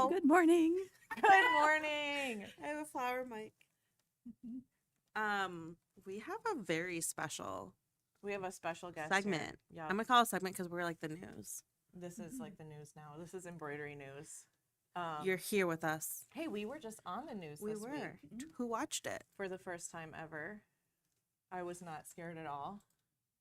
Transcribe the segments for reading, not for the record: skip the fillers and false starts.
Hello. Good morning. Good morning. I have a flower mic. We have a very special We have a special guest segment. here. Yeah. I'm gonna call it a segment because we're like the news. This is like the news now. This is embroidery news. You're here with us. Hey, we were just on the news We this were. week Who watched it? for the first time ever. I was not scared at all.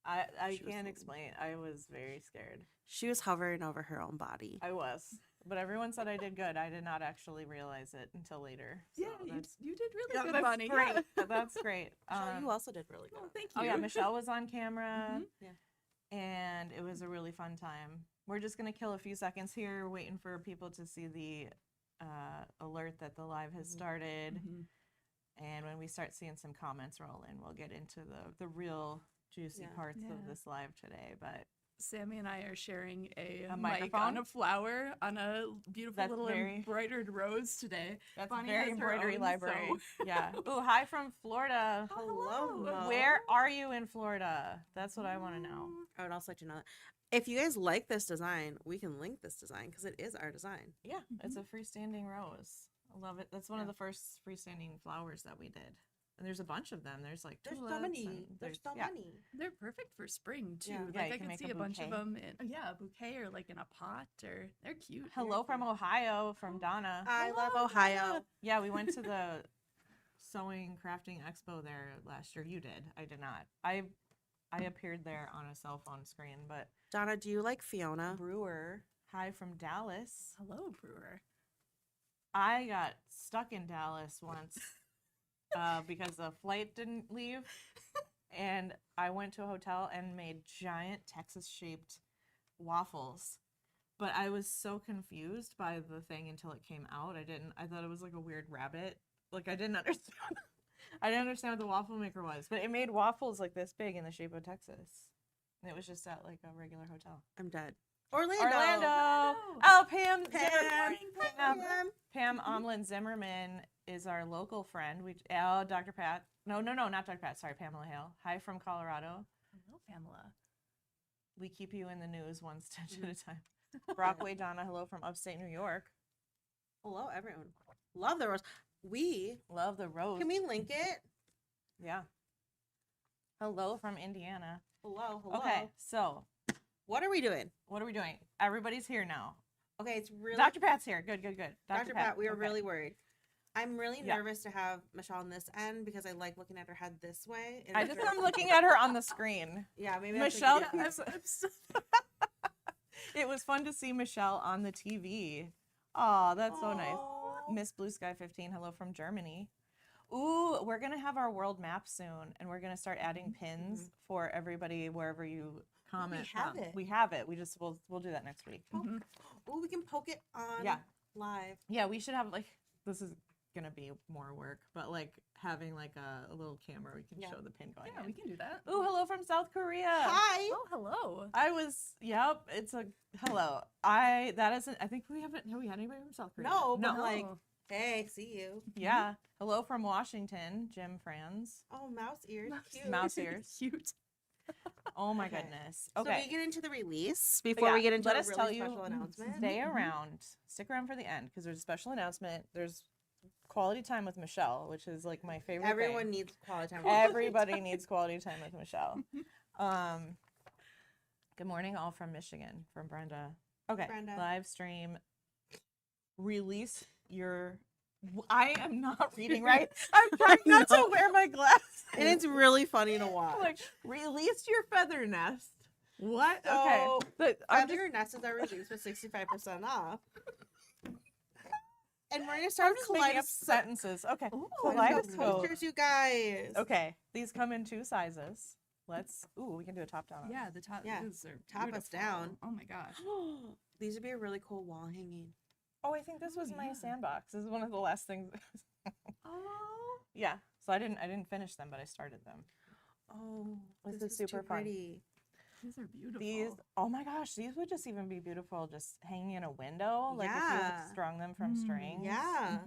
I She was can't so- explain. I was very scared. She was hovering over her own body. I was. But everyone said I did good. I did not actually realize it until later. So You did really yeah, good, that's Bonnie. great. Yeah. That's great. Michelle, you also did really good. Oh, thank you. Oh yeah, Michelle was on camera. Mhm. Yeah. And it was a really fun time. We're just gonna kill a few seconds here, waiting for people to see the alert that the live has started. Mhm. And when we start seeing some comments roll in, we'll get into the real juicy Yeah. parts Yeah. of this live today. But Sammy and I are sharing a, A mic microphone? on a flower on a beautiful That's little very- embroidered rose today. that's Bonnie very has her embroidery own, library. so- Yeah. Oh, hi from Florida. Oh, Hello, Mo. Where are you in Florida? That's what I want to know. I would also like to know that if you guys like this design, we can link this design because it is our design. Yeah, it's a freestanding rose. I love it. That's one of the first freestanding flowers that we did. And there's a bunch of them. There's like There's so tulips many. and There's so yeah. many. They're perfect for spring too. Yeah. Yeah, Like you I can could make see a a bunch of bouquet. them in a bouquet or like in a pot, or they're cute. Hello from Ohio, from Donna. I love Hello, Ohio. Donna. Yeah, we went to the sewing crafting expo there last year. You did. I did not. I appeared there on a cell phone screen, but Donna, do you like Fiona? Brewer, hi from Dallas. Hello, Brewer. I got stuck in Dallas once because the flight didn't leave, and I went to a hotel and made giant Texas-shaped waffles. But I was so confused by the thing until it came out. I thought it was like a weird rabbit. Like I didn't understand. I didn't understand what the waffle maker was, but it made waffles like this big in the shape of Texas. And it was just at like a regular hotel. I'm dead. Orlando. Orlando. Orlando. Oh, Pam. Pam. Pam. Pam. Pam Omlin Zimmerman is our local friend. Dr. Pat. No, not Dr. Pat. Sorry, Pamela Hale. Hi from Colorado. Hello, Pamela. We keep you in the news one stitch at a time. Brockway Donna, hello from upstate New York. Hello, everyone. Love the rose. Love the rose. Can we link it? Yeah. Hello from Indiana. Hello. Okay, so What are we doing? what are we doing? Everybody's here now. Okay, it's really Dr. Pat's here. Good. Dr. Pat, we are okay. really worried. I'm really Yeah. nervous to have Michelle on this end because I like looking at her head this way. and I if just her- am looking at her on the screen. Yeah, maybe that's Michelle, what you do. it was fun to see Michelle on the TV. Oh, that's so nice. Aw. Miss Blue Sky 15, hello from Germany. Ooh, we're gonna have our world map soon, and we're gonna start adding pins for everybody wherever you comment. have from. it. We have it. We'll do that next week. Mhm. Ooh, we can poke it on Yeah. live. Yeah, we should have like this is gonna be more work, but like having like a little camera we can Yeah. show the pin going Yeah, in. we can do that. Ooh, hello from South Korea. Hi. Oh, hello. It's a hello. I think we haven't had anybody from South Korea. No, but no. like, Oh. hey, see you. Yeah. Hello from Washington, Jim Franz. Oh, mouse ears. Cute. Mouse ears. Cute. Oh my Okay. goodness. So Okay. we get into the release before Yeah, we get into let a us really tell you- special announcement. Stay around. Stick around for the end because there's a special announcement. There's quality time with Michelle, which is like my favorite. Everyone thing. needs quality time. Everybody needs quality time with Michelle. Good morning, all from Michigan, from Brenda. Okay, Brenda. live stream. Release your. I am not reading right. I'm trying not to know. wear my glasses. And it's really funny to watch. like release your feather nest. What? So, okay. But I'm Feather nests are reduced with 65% off. And we're gonna start just making up kaleidoscope. sentences. Okay. Ooh, Kaleidoscope. Posters, you guys. Okay. These come in 2 sizes. We can do a top down. Yeah, the top. Yeah, Those are top us beautiful. down. Oh my gosh. These would be a really cool wall hanging. Oh, I think this was my yeah. sandbox. This is one of the last things. Oh. Yeah. So I didn't finish them, but I started them. Oh, This is super too fun. pretty. These are beautiful. These, oh my gosh, these would just even be beautiful just hanging in a window. Like if you Yeah. strung them from Mm, strings. Yeah.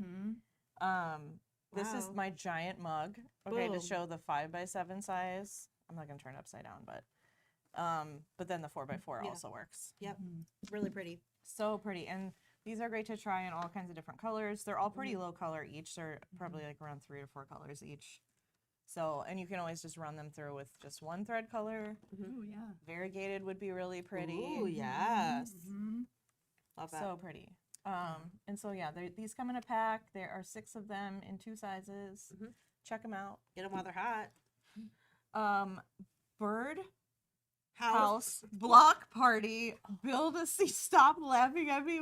Mhm. This is Wow. my giant mug. Okay, to Boom. show the 5x7 size. I'm not gonna turn it upside down, but then the 4x4 Yeah. also works. Yep. Mhm. Really pretty. So pretty. And These are great to try in all kinds of different colors. They're all pretty low color each. They're probably like around 3 to 4 colors each. So, and you can always just run them through with just one thread color. Oh yeah. Variegated would be really pretty. Ooh, yes. Mm-hmm. Love that. So pretty. And so yeah, these come in a pack. There are 6 of them in 2 sizes. Mhm. Check them out. Get them while they're hot. Bird House Block Party. Build a seat. Stop laughing at me.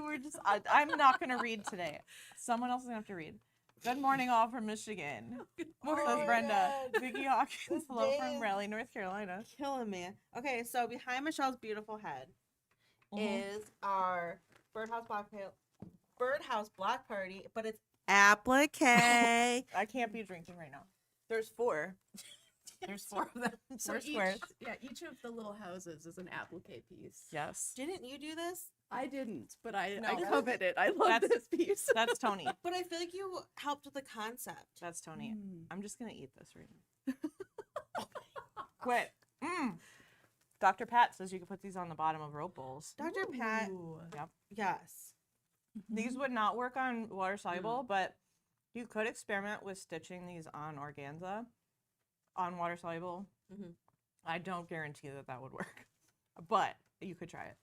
I'm not gonna read today. Someone else is gonna have to read. Good morning, all from Michigan. Good Oh Says my Brenda. God. Vicky Hawkins. This Hello day from is- Raleigh, North Carolina. Killing me. Okay, so behind Michelle's beautiful head is our birdhouse block party, but it's applique. I can't be drinking right now. There's 4. There's 4 of them. So 4 squares. each of the little houses is an applique piece. Yes. Didn't you do this? I didn't, but I No, that's- covet it. I love that's- this piece. That's Tony. But I feel like you helped with the concept. That's Tony. Mm. I'm just gonna eat this right now. Quit. Dr. Pat says you can put these on the bottom of rope bowls. Dr. Pat, Ooh. yes. These would not work on water soluble, but you could experiment with stitching these on organza, on water soluble. Mhm. I don't guarantee that would work, but you could try it.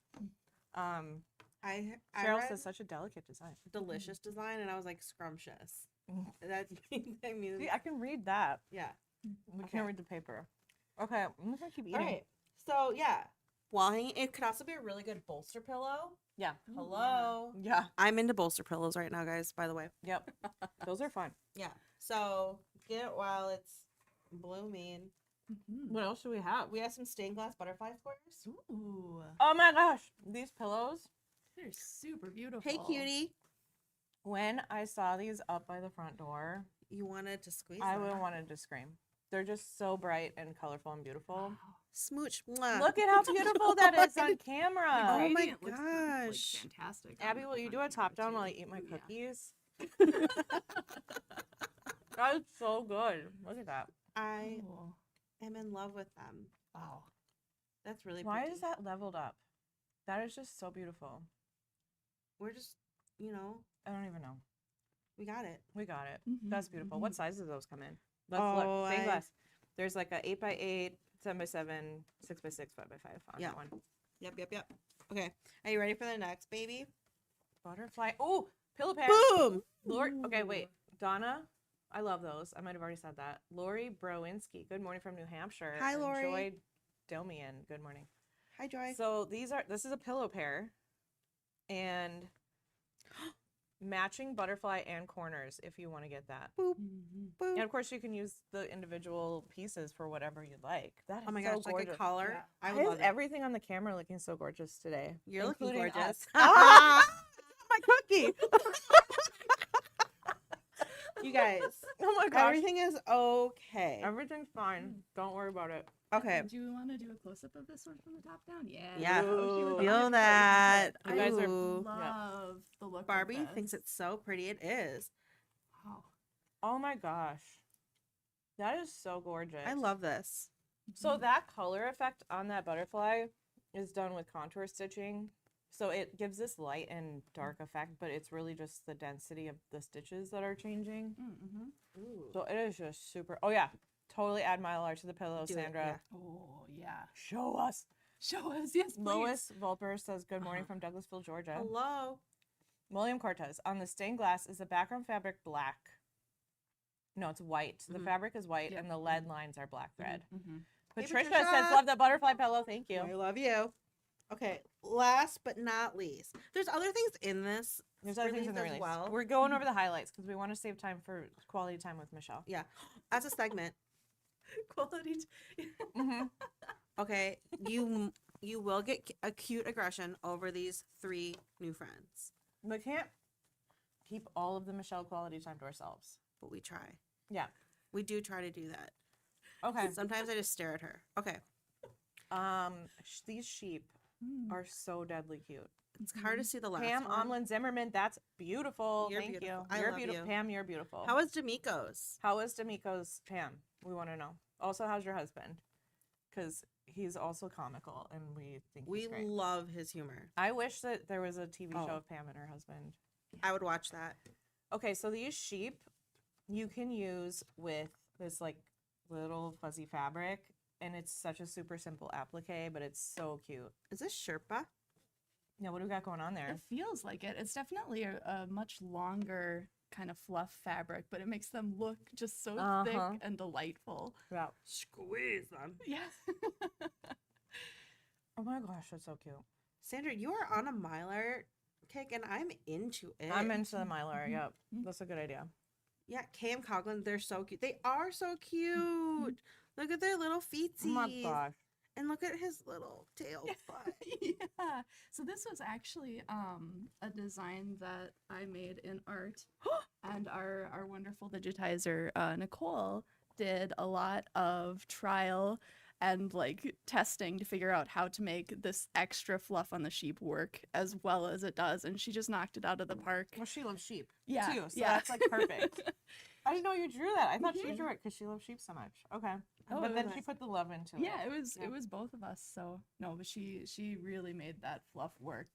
I Cheryl read says such a delicate design. delicious design, and I was like scrumptious. Mm. That I mean, See, I can read that. yeah. We Okay. can't read the paper. Okay, I'm just gonna keep eating. All right. So yeah, while hanging, it could also be a really good bolster pillow. Yeah. Ooh, Hello. Yeah. I'm into bolster pillows right now, guys. By the way. Yep. Those are fun. Yeah. So get it while it's blooming. Mhm. What else do we have? We have some stained glass butterfly squares. Ooh, Oh my gosh, these pillows. they're super beautiful. Hey, cutie. When I saw these up by the front door, You wanted to squeeze I them. would have wanted to scream. They're just so bright and colorful and beautiful. Wow. Smooch. Mwah. Look at how beautiful that is on The camera. Oh my gradient looks, gosh. fantastic. on Abby, the will you front do a camera, top down too. while I eat my Ooh, yeah. cookies? That is so good. Look at that. I Ooh. am in love with them. Wow. That's really Why pretty. is that leveled up? That is just so beautiful. We're just, you know, I don't even know. we got it. We got it. Mhm, That's beautiful. What mhm. sizes those come in? Let's Oh, look. Stained I- glass. There's like a 8x8, 7x7, 6x6, 5x5 on Yeah. that one. Yep. Okay. Are you ready for the next, baby? Butterfly. Oh, pillow pair. Boom! Lori. Okay, wait. Donna. I love those. I might have already said that. Lori Browinski. Good morning from New Hampshire. Hi, and Lori. Joy Domian. Good morning. Hi, Joy. So this is a pillow pair, and matching butterfly and corners if you want to get that. Boop, Mhm. boop. And of course, you can use the individual pieces for whatever you'd like. That is Oh my so gosh, like gorgeous. a collar. Yeah. I Why would is love it. everything on the camera looking so gorgeous today? You're looking including gorgeous. us. Ah! My cookie. You guys, Oh my gosh. everything is okay. Everything's fine. Don't worry about it. Okay. Do you want to do a close up of this one from the top down? Yeah. Yeah. Oh, she would Feel love it. that. You guys are- I Ooh. love the look. of Barbie thinks this. it's so pretty. It is. Wow. Oh my gosh. That is so gorgeous. I love this. So that color effect on that butterfly is done with contour stitching. So it gives this light and dark effect, but it's really just the density of the stitches that are changing. Mm-hmm. Ooh. So it is just super. Oh yeah, totally add Mylar to the pillow, Do it, Sandra. Oh yeah. Show us. Show us, yes, please. Lois Volper says, good morning Uh-huh. from Douglasville, Georgia. Hello. William Cortez, on the stained glass, is the background fabric black? No, it's white. The Mhm. fabric is white Yep. and the lead lines are black thread. Mm-hmm. Hey, Patricia Patricia. says, love the butterfly pillow. Thank you. I love you. Okay. Last but not least, there's other things in this. There's other things in the release release. as well. We're going over the highlights because we want to save time for quality time with Michelle. Yeah. As a segment. Quality. Mm-hmm. Okay. You will get acute aggression over these 3 new friends, We can't keep all of the Michelle quality time to ourselves. but we try. Yeah. We do try to do that. Okay. Sometimes I just stare at her. Okay. These sheep Mm. are so deadly cute. It's hard to see the last Pam one. Omlin Zimmerman, that's beautiful. You're Thank beautiful. you. I You're love beautiful. you. Pam, you're beautiful. How is D'Amico's? How is D'Amico's Pam? We want to know. Also, how's your husband? Because he's also comical, and we think We he's great. love his humor. I wish that there was a TV Oh. show of Pam and her husband. I would watch that. Okay, so these sheep you can use with this like little fuzzy fabric, and it's such a super simple applique, but it's so cute. Is this Sherpa? Yeah, what do we got going on there? It feels like it. It's definitely a much longer kind of fluff fabric, but it makes them look just so thick and delightful. Yeah. Squeeze them. Yeah. Oh my gosh, that's so cute. Sandra, you are on a Mylar kick, and I'm into it. I'm into the Mylar. Yep, that's a good idea. Yeah, Cam Coughlin, they're so cute. They are so cute. Look at their little feetsies. Oh my gosh. And look at his little tail butt. Yeah. So this was actually a design that I made in art, and our wonderful digitizer Nicole did a lot of trial and like testing to figure out how to make this extra fluff on the sheep work as well as it does, and she just knocked it out of the park. Well, she loves sheep Yeah, too, so yeah. that's like perfect. I didn't know you drew that. I thought she drew it because she loves sheep so much. Okay, Oh, but it then was she nice. put the love into it. Yeah, it Yeah. was both of us. So no, but she really made that fluff work.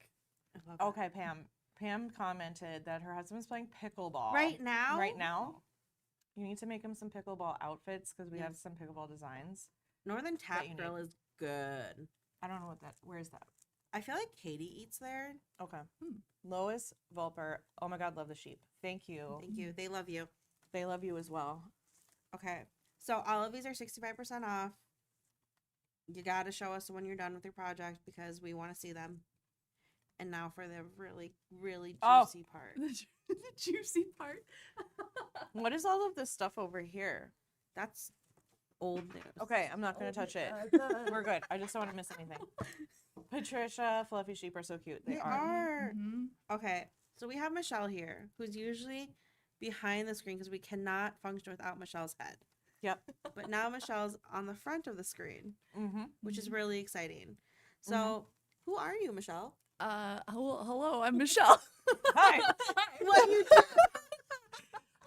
I love that. Okay, Pam. Pam commented that her husband's playing pickleball Right now? Right now, you need to make him some pickleball outfits because we have Yes. some pickleball designs. Northern Tap you Grill is good. I don't know what that. Where is that? I feel like Katie eats there. Okay. Hmm. Lois Volper. Oh my God, love the sheep. Thank you. Thank you. They love you. They love you as well. Okay. So all of these are 65% off. You got to show us when you're done with your project because we want to see them. And now for the really, really Oh. juicy part. The juicy part. What is all of this stuff over here? That's old news. Okay, I'm not gonna touch it. The- We're good. I just don't want to miss anything. Patricia, Fluffy Sheep are so cute. They They are. are. Mhm. Okay. So we have Michelle here, who's usually behind the screen because we cannot function without Michelle's head. Yep. But now Michelle's on the front of the screen, Mm-hmm. which is really exciting. So who are you, Michelle? Hello, I'm Michelle. Hi. What you do?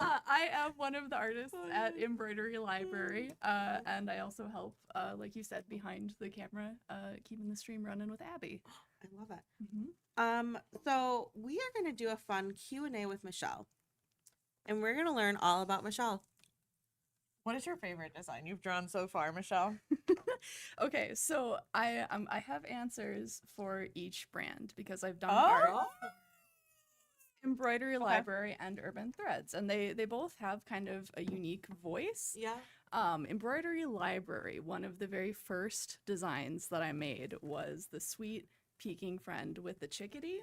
I am one of the artists at Embroidery Library, and I also help, like you said, behind the camera, keeping the stream running with Abby. I love it. Mm-hmm. So we are going to do a fun Q&A with Michelle. And we're going to learn all about Michelle. What is your favorite design you've drawn so far, Michelle? Okay, so I have answers for each brand because I've done Oh. art. Embroidery Library and Urban Threads, and they both have kind of a unique voice. Yeah. Embroidery Library, one of the very first designs that I made was the sweet peeking friend with the chickadee.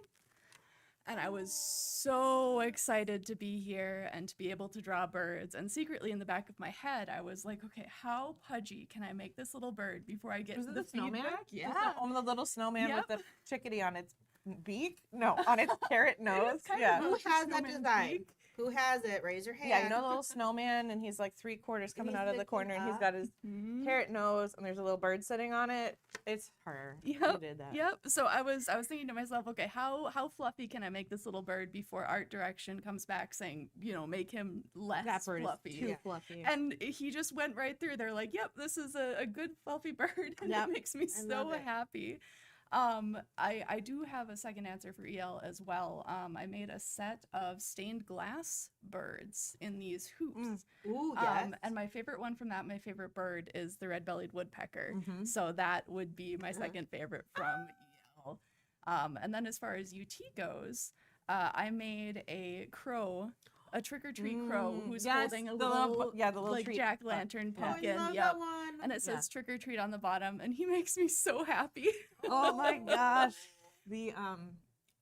And I was so excited to be here and to be able to draw birds. And secretly in the back of my head, I was like, okay, how pudgy can I make this little bird before I get Was to it the the snowman? feedback? Yeah. Oh, the little snowman Yep. with the chickadee on its beak? No, on its carrot nose. kind Yeah. of Who Who's the has that snowman's design? beak? Who has it? Raise your hand. Yeah, you know the little snowman, and he's like 3/4 coming he's out of the looking corner, and he's up. got his Mhm. carrot nose, and there's a little bird sitting on it. It's her. You Yep, did that. Yep. So I was thinking to myself, okay, how fluffy can I make this little bird before art direction comes back saying, make him less That bird fluffy. is too Yeah. fluffy. And he just went right through. They're like, yep, this is a good fluffy bird, and Yep, it makes me I so love it. happy. I do have a second answer for EL as well. I made a set of stained glass birds in these hoops. Ooh, yes. And my favorite one from that, my favorite bird, is the red-bellied woodpecker. Mhm. So that would be my Uh-huh. second favorite from EL. And then as far as UT goes, I made a crow, a trick-or-treat crow who's yes, holding a the little, the little like treat. jack-o'-lantern Oh, I pumpkin. love Yep. that one. And it says trick-or-treat on the bottom, and he makes me so happy. Oh my gosh.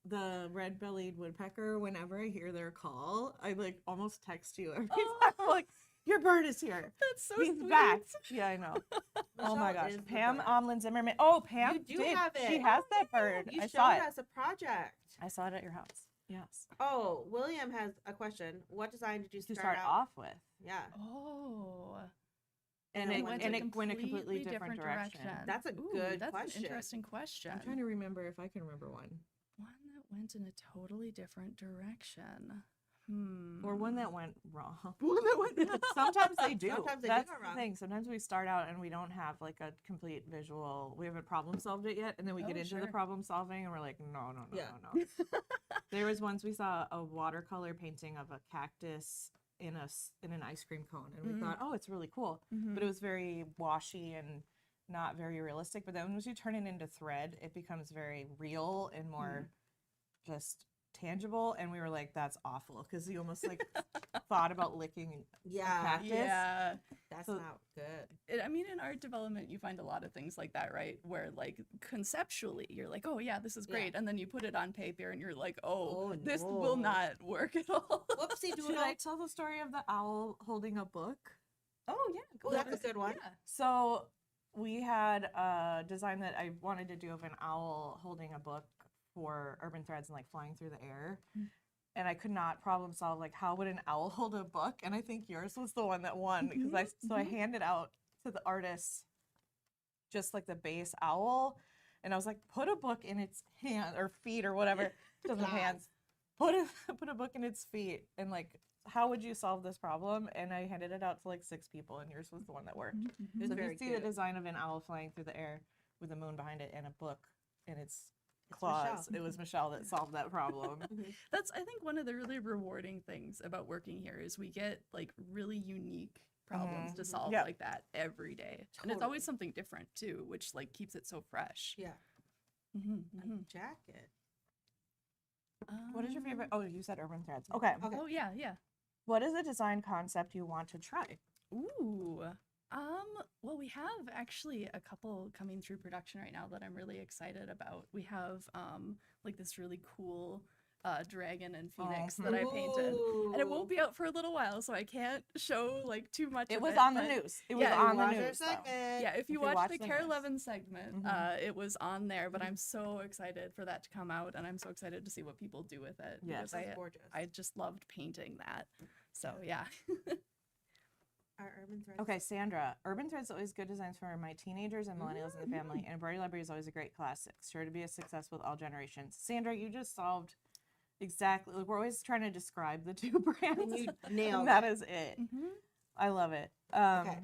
The red-bellied woodpecker, whenever I hear their call, I like almost text you every Oh. time. I'm like, your bird is here. That's so He's sweet. back. Yeah, I know. Oh my Michelle gosh. is the Pam bird. Omlin Zimmerman. Oh, Pam You do did. have She it. has that bird. You I showed saw it. us a project. I saw it at your house. Yes. Oh, William has a question. What design did you To start start out? off with. Yeah. Oh. And it it went went a a completely different direction. That's a Ooh, good that's question. an interesting question. I'm trying to remember if I can remember one. One that went in a totally different direction. or one that went wrong. One that went Sometimes they do. Sometimes they do That's go the wrong. thing. Sometimes we start out and we don't have like a complete visual. We haven't problem solved it yet, and then we get Oh, into the sure. problem solving, and we're like, no, no, no, Yeah. no, no. There was once we saw a watercolor painting of a cactus in an ice cream cone, and we thought, oh, it's really cool, but it was very washy and not very realistic. But then once you turn it into thread, it becomes very real and more just tangible. And we were like, that's awful, because you almost like thought about licking Yeah. cactus. Yeah. That's So- not good. I mean, in art development, you find a lot of things like that, right? Where, like, conceptually, you're like, oh, yeah, this is Yeah. great. And then you put it on paper and you're like, oh, Oh, this will no. not work at all. Whoopsie Should doodle. I tell the story of the owl holding a book? Oh, yeah. Go That's ahead. a good one. Yeah. So we had a design that I wanted to do of an owl holding a book for Urban Threads and like flying through the air. And I could not problem solve like how would an owl hold a book? And I think yours was the one that won because I handed out to the artist just like the base owl, and I was like, put a book in its hand or feet or whatever. It doesn't have hands. Put a book in its feet, and like, how would you solve this problem? And I handed it out to like 6 people, and yours was the one that worked. It was So if very you see cute. the design of an owl flying through the air with the moon behind it and a book in its It's claws, Michelle. it was Michelle that solved that problem. That's, I think, one of the really rewarding things about working here is we get like really unique problems to solve Yeah. like that every day. And it's always something different too, which like keeps it so fresh. Yeah. Mm-hmm, A jacket. What is your favorite? Oh, you said Urban Threads. Okay. Okay. Oh, yeah, yeah. What is a design concept you want to try? Ooh. Well, we have actually a couple coming through production right now that I'm really excited about. We have like this really cool dragon and phoenix that I painted. And it won't be out for a little while, so I can't show like too much It of was it. on the but news. It was yeah, on the Watch our news. though. segment. Yeah, if you you watch watch the the Care news. 11 segment, Mhm. it was on there, but I'm so excited for that to come out, and I'm so excited to see what people do with it. Yes. because That's gorgeous. I just loved painting that. So yeah. Our urban threads. Okay, Sandra. Urban Threads always good designs for my teenagers and millennials in the family, and Embroidery Library is always a great classic, sure to be a success with all generations. Sandra, you just solved exactly. Like, we're always trying to describe the 2 brands, And you nailed and that it. is it. Mhm. I love it. Okay.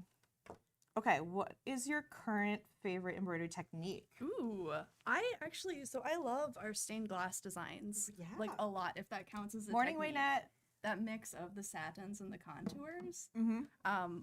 Okay, what is your current favorite embroidery technique? Ooh, I love our stained glass designs, like Yeah. a lot. If that counts as a Morning technique. Waynette. That mix of the satins and the contours. Mm-hmm.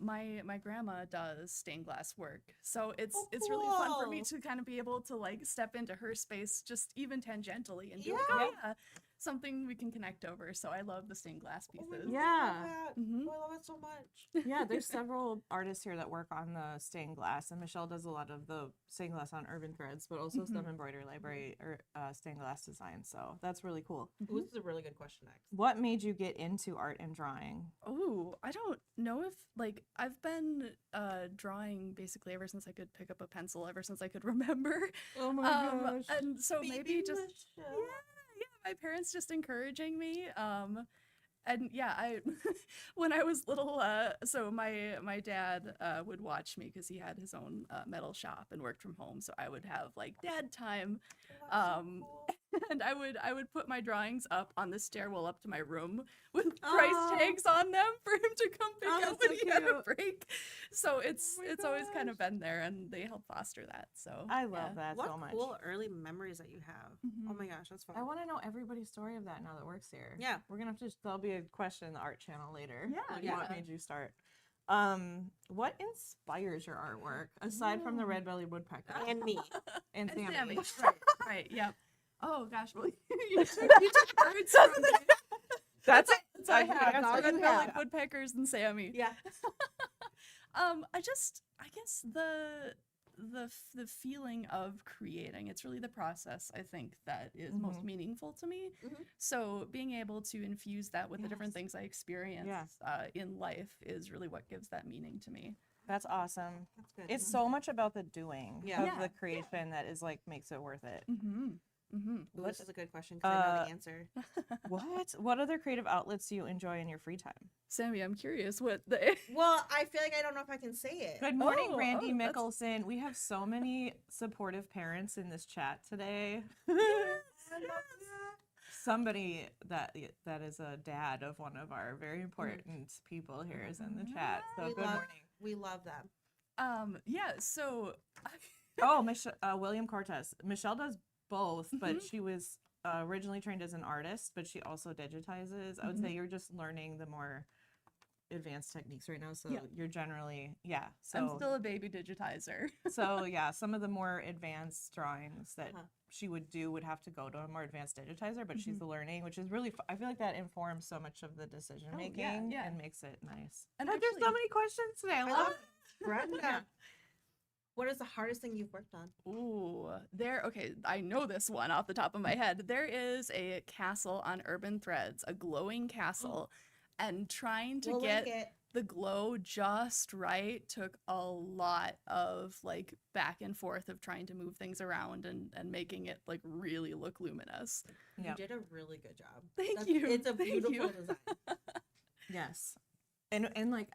My grandma does stained glass work, so it's Oh, really fun for me cool. to kind of be able to like step into her space just even tangentially and be like, Yeah. oh yeah, something we can connect over. So I love the stained glass Oh my pieces. God, Yeah. I love that. Mhm. Oh, I love it so much. Yeah, there's several artists here that work on the stained glass, and Michelle does a lot of the stained glass on Urban Threads, but also some Embroidery Library or stained glass design. So that's really cool. Ooh, this is a really good question next. What made you get into art and drawing? Oh, I don't know if like I've been drawing basically ever since I could pick up a pencil, ever since I could remember. Oh And so maybe just Michelle. yeah, my parents just encouraging me. And yeah, I when I was little, so my dad would watch me because he had his own metal shop and worked from home. So I would have like dad time, Oh, that's so cool. and I would put my drawings up on the stairwell up to my room with price Oh. tags on them for him to come pick Oh, up that's when so he had a cute. break. So it's my always kind of gosh. been there, and they help foster that. So I yeah. love that What so much. cool early memories that you have. Oh Mhm. my gosh, that's fun. I want to know everybody's story of that now that works here. Yeah. We're gonna have to. There'll be a question in the art channel later. Yeah, Like, yeah. What made you start? What inspires your artwork aside from the red bellied woodpecker And me. and And Sammy? Sammy. Right, yep. Oh gosh, well, you took birds from me. That's it. That's all I That's have. all you Red-bellied have. woodpeckers and Sammy. Yeah. I guess the feeling of creating, it's really the process, I think, that is most meaningful to me. Mhm. So being able to infuse that with the different Yes. things I experience in life is really what gives that meaning to me. That's awesome. That's good. It's so much about the doing Yeah. of Yeah. the creation that is like makes it worth it. Mm-hmm. Mm-hmm. Ooh, this is a good question because I know the answer. What other creative outlets do you enjoy in your free time? Sammy, I'm curious what the Well, I feel like I don't know if I can say it. Good morning, Oh, Randy oh, that's- Mickelson. We have so many supportive parents in this chat today. I love that. somebody that is a dad of one of our very important people here is in the chat. So good morning. We love them. Yeah, so Oh, William Cortez. Michelle does both, but she was originally trained as an artist, but she also digitizes. I would say you're just learning the more advanced techniques right now. So you're generally, So I'm still a baby digitizer. so yeah, some of the more advanced drawings that she would do would have to go to a more advanced digitizer, but she's learning, which is really, I feel like that informs so much of the decision making and makes it nice. And There's so many questions today. I love it. Brenda, what is the hardest thing you've worked on? Ooh, okay, I know this one off the top of my head. There is a castle on Urban Threads, a glowing castle, and trying to get the glow just right took a lot of like back and forth of trying to move things around and making it like really look luminous. You did a really good job. Thank you. It's a beautiful design. Yes. And like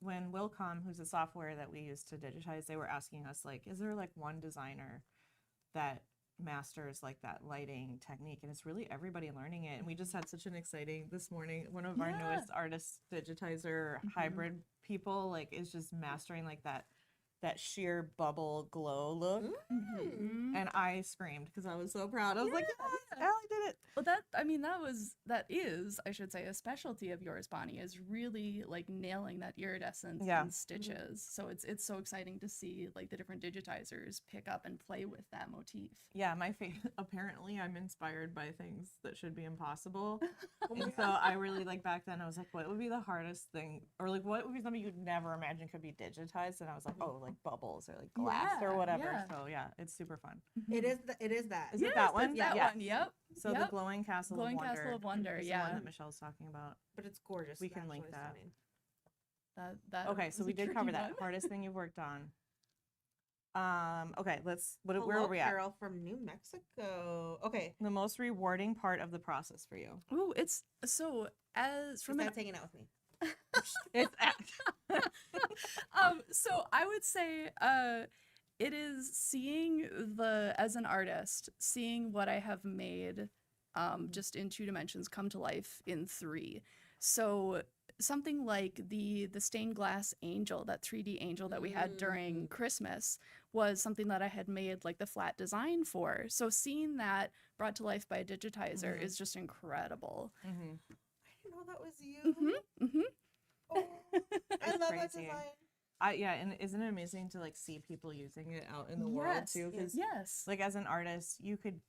when Wilcom, who's a software that we use to digitize, they were asking us like, is there like one designer that masters like that lighting technique? And it's really everybody learning it. And we just had such an exciting this morning. One of our newest artist digitizer hybrid people like is just mastering like that sheer bubble glow look. And I screamed because I was so proud. I was like, yes, Allie did it. Well, that is, I should say, a specialty of yours, Bonnie, is really like nailing that iridescence and stitches. So it's so exciting to see like the different digitizers pick up and play with that motif. Yeah, apparently I'm inspired by things that should be impossible. And so I really like back then I was like, what would be the hardest thing, or like what would be something you'd never imagine could be digitized? And I was like, oh, like bubbles or like glass or whatever. So yeah, it's super fun. It is that. Is it that one? It's that one. Yep. So the glowing castle Glowing of wonder. Castle of Wonder. Is the one that Michelle's talking about. But it's gorgeous. We can link that. That Okay, so we did cover that. Hardest thing you've worked on. Okay, where are we at? Carol from New Mexico. Okay. The most rewarding part of the process for you. Oh, it's so as from She's hanging out with me. It's so I would say it is seeing as an artist, seeing what I have made just in 2 dimensions come to life in 3. So something like the stained glass angel, that 3D angel that we had during Christmas, was something that I had made like the flat design for. So seeing that brought to life by a digitizer is just incredible. I didn't know that was you. Oh, I love that design. And isn't it amazing to like see people using it out in the world too? Because like as an artist, you could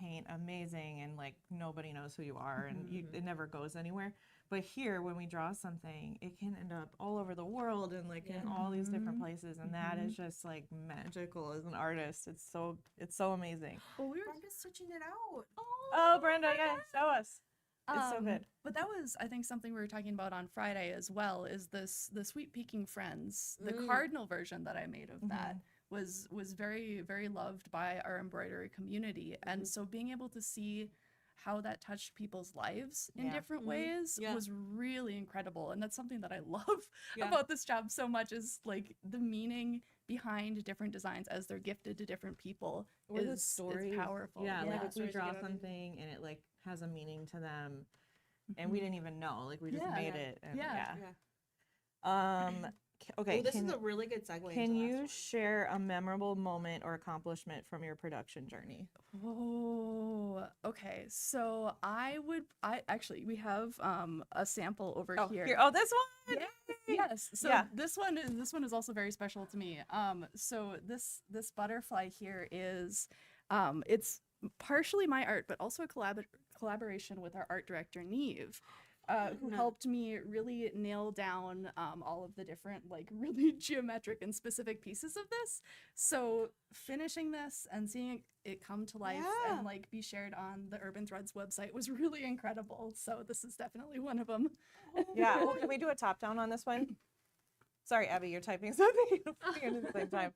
paint amazing and like nobody knows who you are and it never goes anywhere. But here, when we draw something, it can end up all over the world and like in all these different places, and that is just like magical as an artist. It's so amazing. Well, we were just stitching it out. Oh, Brenda, yeah, show us. It's so good. But that was, I think, something we were talking about on Friday as well, is the Sweet Peking Friends. The cardinal version that I made of that was very, very loved by our embroidery community. And so being able to see how that touched people's lives in different ways was really incredible. And that's something that I love about this job so much, is like the meaning behind different designs as they're gifted to different people is powerful. Yeah, like if we draw something and it like has a meaning to them and we didn't even know, like we just made it. And okay. Well, this is a really good segue. Can you share a memorable moment or accomplishment from your production journey? Oh, okay. So we have a sample over here. Oh, this one. Yes. So this one is also very special to me. So this butterfly here is it's partially my art, but also a collaboration with our art director Neve. Who helped me really nail down all of the different like really geometric and specific pieces of this. So finishing this and seeing it come to life and like be shared on the Urban Threads website was really incredible. So this is definitely one of them. Yeah. Well, can we do a top down on this one? Sorry, Abby, you're typing something at the same time.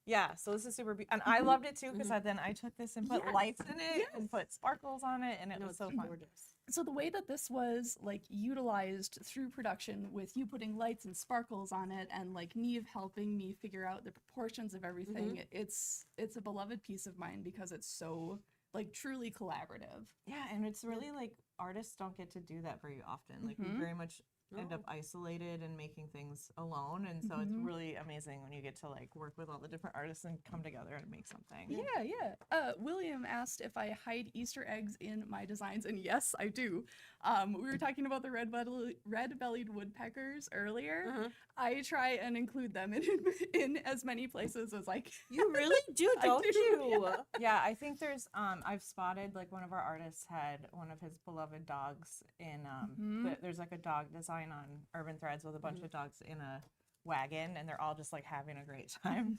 Yeah, so this is super beautiful. And I loved it too, because then I took this and put lights in it and put sparkles on it, and it was so fun. Gorgeous. So the way that this was like utilized through production, with you putting lights and sparkles on it and like Neve helping me figure out the proportions of everything, it's a beloved piece of mine because it's so like truly collaborative. Yeah, and it's really like artists don't get to do that very often. Like we very much end up No. isolated and making things alone, and so it's really amazing when you get to like work with all the different artists and come together and make something. Yeah. William asked if I hide Easter eggs in my designs, and yes, I do. We were talking about the red-bellied woodpeckers earlier. Uh-huh. I try and include them in as many places as I can. You really do, I don't do, you? Yeah, I think there's I've spotted like one of our artists had one of his beloved dogs in there's like a dog design on Urban Threads with a bunch of dogs in a wagon, and they're all just like having a great time.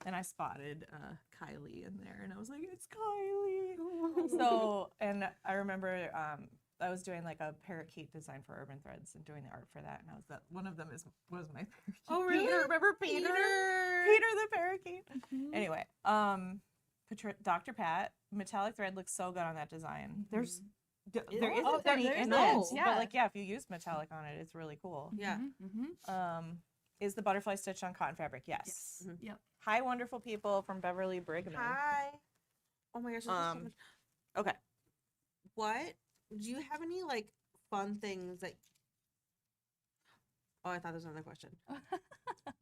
And I spotted Kylie in there, and I was like, it's Kylie. So, and I remember I was doing like a parakeet design for Urban Threads and doing the art for that, and I was that one of them was my parakeet. Oh, really? Peter, remember Peter? Peter the parakeet. Anyway, Dr. Pat, metallic thread looks so good on that design. There isn't any in it, but like yeah, if you use metallic on it, it's really cool. Yeah. Is the butterfly stitched on cotton fabric? Yes. Yep. Hi, wonderful people from Beverly Brigham. Hi. Oh my gosh. There's so much. Okay. What? Do you have any like fun things that? Oh, I thought there was another question.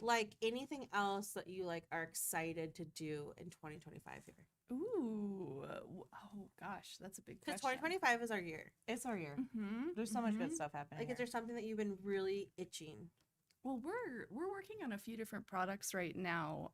Like anything else that you like are excited to do in 2025 here? Ooh. Oh gosh, that's a big Because question. 2025 is our year. It's our year. Mm-hmm. There's so much good stuff happening. Like, is there something that you've been really itching? Well, we're working on a few different products right now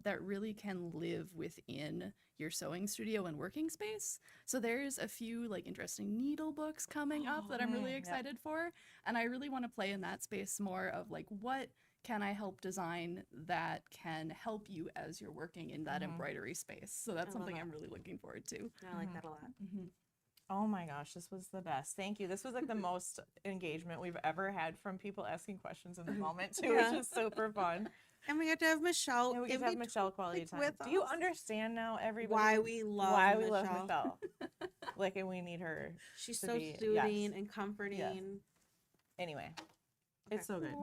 that really can live within your sewing studio and working space. So there's a few like interesting needle books coming up that I'm really excited for, and I really want to play in that space more of like what can I help design that can help you as you're working in that embroidery space. So that's love something that. I'm really looking forward to. I like that a lot. Oh my gosh, this was the best. Thank you. This was like the most engagement we've ever had from people asking questions in the moment too, Yeah. which is super fun. And we got to have Michelle. And we get to have Michelle quality time. with Do you us. understand now, everybody? Why we love Michelle? Like, and we need her. She's to so be- soothing yes. and comforting. Anyway, it's so good.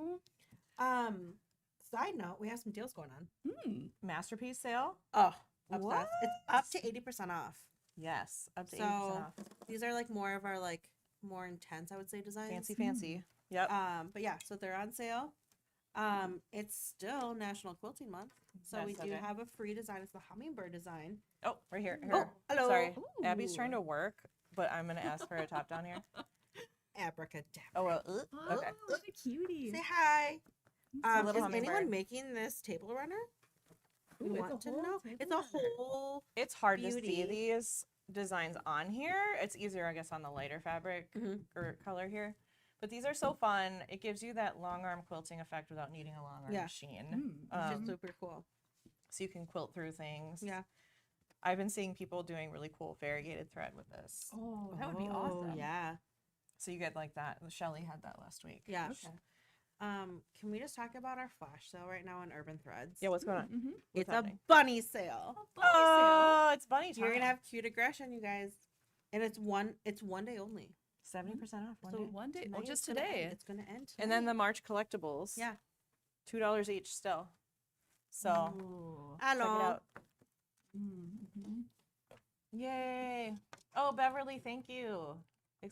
Side note, we have some deals going on. Masterpiece sale. Oh, obsessed. What? It's up to 80% off. Yes, up to 80% So off. these are like more of our like more intense, I would say, designs. Fancy. Yep. But yeah, so they're on sale. It's still National Quilting Month, so That's we do okay. have a free design. It's the hummingbird design. Oh, right here. Oh, hello. Sorry, Abby's Ooh. trying to work, but I'm gonna ask for a top down here. Abracadabra. Oh well. Okay. What a cutie. Say hi. a Is little hummingbird. anyone making this table runner? We Ooh, it's want a to whole know. table It's a runner. whole. It's hard to see Beauty. these designs on here. It's easier, I guess, on the lighter fabric or color here. But these are so fun. It gives you that long arm quilting effect without needing a long arm Yeah. machine. Which is super cool. So you can quilt through things. Yeah. I've been seeing people doing really cool variegated thread with this. Oh, that would be awesome. Yeah. So you get like that. Shelly had that last week. Yeah. Okay. Can we just talk about our flash sale right now on Urban Threads? Yeah, what's going on? Mm-hmm. It's happening? a bunny sale. Oh, it's bunny time. You're gonna have cute aggression, you guys, and it's one day only. 70% off one So day. One day, Tonight well, it's just gonna today. end. It's gonna end. And then tonight. the March collectibles. yeah. $2 each still. So Ooh. check it Hello. out. Mm-hmm. Yay. Oh, Beverly, thank you.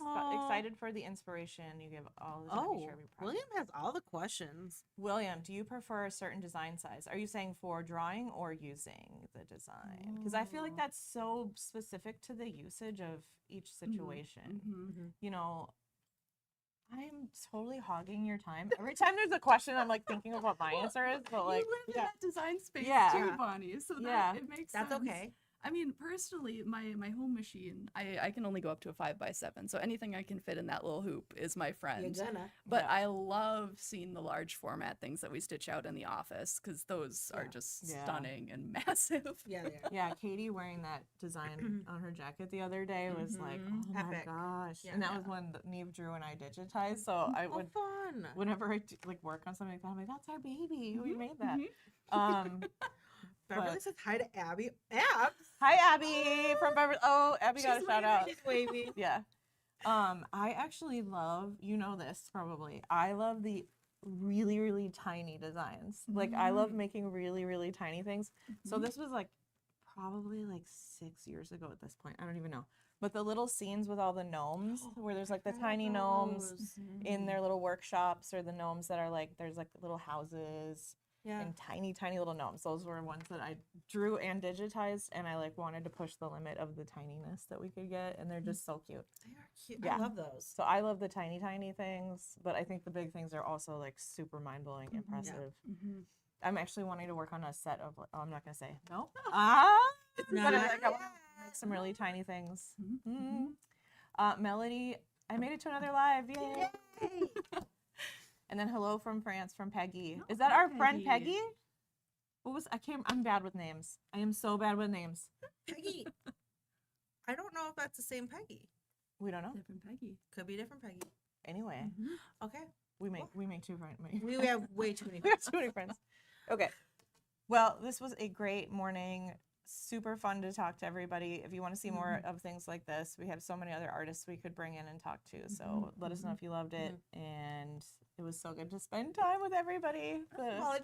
Aw. Excited for the inspiration you give all the time. Oh, to share every project. William has all the questions. William, do you prefer a certain design size? Are you saying for drawing or using the design? Because I feel like Oh. that's so specific to the usage of each situation. Mm-hmm. You know, I'm totally hogging your time. Every time there's a question, I'm like thinking of what my answer is, but like, you live in yeah. that design space Yeah. too, Yeah. Bonnie. So that Yeah. it makes That's sense. okay. I mean, personally, my home machine, I can only go up to a 5x7, so anything I can fit in that little hoop is my friend. You're gonna. But Yeah. I love seeing the large format things that we stitch out in the office because those are Yeah. just Yeah. stunning and massive. Yeah, they are. yeah, Katie wearing that design on her jacket the other day was like, Mhm. oh my Epic. gosh. Yeah. And that was when Neve drew and I digitized. So I Oh, would, fun. whenever I like work on something like that, I'm like, that's our baby. We Mhm, made that. mhm. Um, Beverly but- says hi to Abby. Abs. hi, Abby from Beverly. Oh, Abby got a She's shout waving. out. She's waving. Yeah. I actually love, you know this probably. I love the really, really tiny designs. Like I love making really, really tiny things. So this was like probably like 6 years ago at this point. I don't even know. But the little scenes with all the gnomes, where there's like the tiny gnomes in their little workshops, or the gnomes that are like, there's like little houses Yeah. and tiny, tiny little gnomes. Those were ones that I drew and digitized, and I like wanted to push the limit of the tininess that we could get, and they're just so cute. They are cute. Yeah. I love those. So I love the tiny, tiny things, but I think the big things are also like super mind blowing, impressive. Mm-hmm. I'm actually wanting to work on a set of. Oh, I'm not gonna say no. No, But I, not like, I want yet. to make some really tiny things. Mm-hmm. Melody, I made it to another live. Yay! Yay. And then hello from France from Peggy. Oh, Is that hi, our friend Peggy. Peggy? What was I can't. I'm bad with names. I am so bad with names. Peggy. I don't know if that's the same Peggy. We don't know. Different Peggy. Could be a different Peggy. Anyway, Mhm. Okay. we make two friends. We have way too many We have friends. too many friends. Okay. Well, this was a great morning. Super fun to talk to everybody. If you want to see more of things like this, we have so many other artists we could bring in and talk to. So let us know if you loved it. And it was so good to spend time with everybody. Well,